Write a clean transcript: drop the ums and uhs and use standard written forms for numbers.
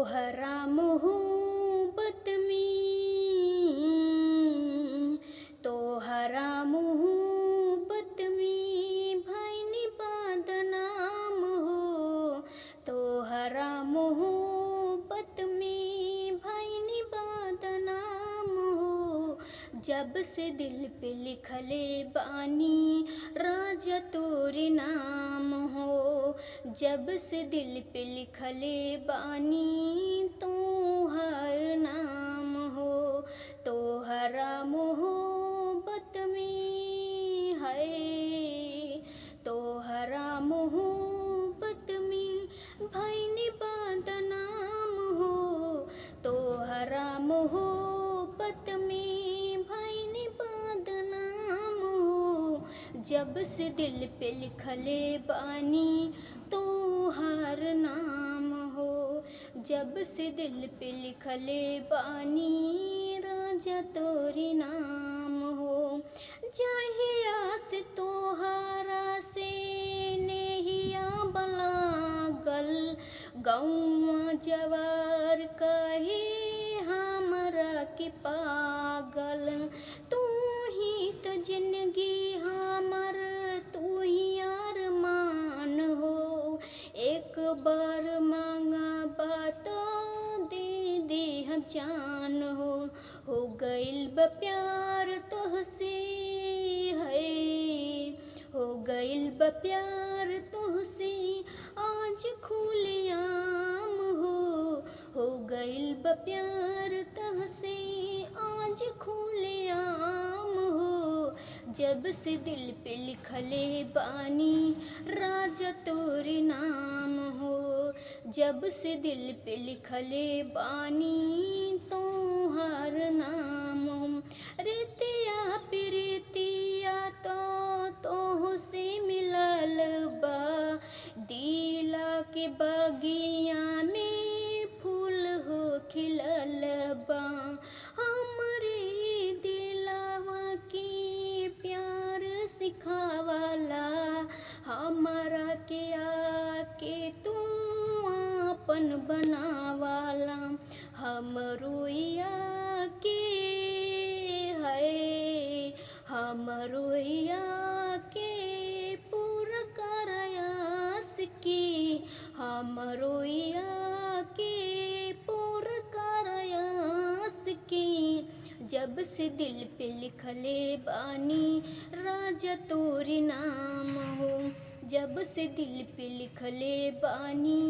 तोहरा मोहब्बत में, तोहरा मोहब्बत में भइनी बदनाम हो। तोहरा मोहब्बत में भइनी बदनाम हो। जब से दिल पे लिखले बानी राजा तोरे नाम हो। जब से दिल पे लिखले बानी तोहर नाम हो। तोहरा मोहब्बत में है, तोहरा मोहब्बत में भइनी बदनाम हो। तोहरा मोहब्बत में भइनी बदनाम हो। जब से दिल पे लिखले बानी तोहर नाम हो। जब से दिल पे लिखले बानी राजा तोरी नाम हो। जहिया से तोहरा से नेहिया लागल, गौवा जवार कहे हमरा के पागल। तू ही तो जिंदगी हमर, तू ही अरमान हो। एक बार मांगा बात दे दे हम जान हो। हो गइल बा प्यार तोहसे है, हो गइल बा प्यार तोहसे आज खुलेआम हो। हो गइल बा प्यार तोहसे आज खुलेआम हो। जब से दिल पे लिखले बानी राजा तोरे नाम हो। जब से दिल पे लिखले बानी तोहर नाम हो। रेतिया प्रीतिया तो तोह से मिलल बा, दिला के बगिया में फूल हो खिलल बा। हमरे दिलवा के प्यार सिखावला, हमरा के आके तू आपन बनावाला। हमरो के है, हमरो के पूरा करयास की। हमरो के पूरा करयास की। जब से दिल पे लिखले बानी राजा तोरे नाम हो। जब से दिल पे लिखले बानी।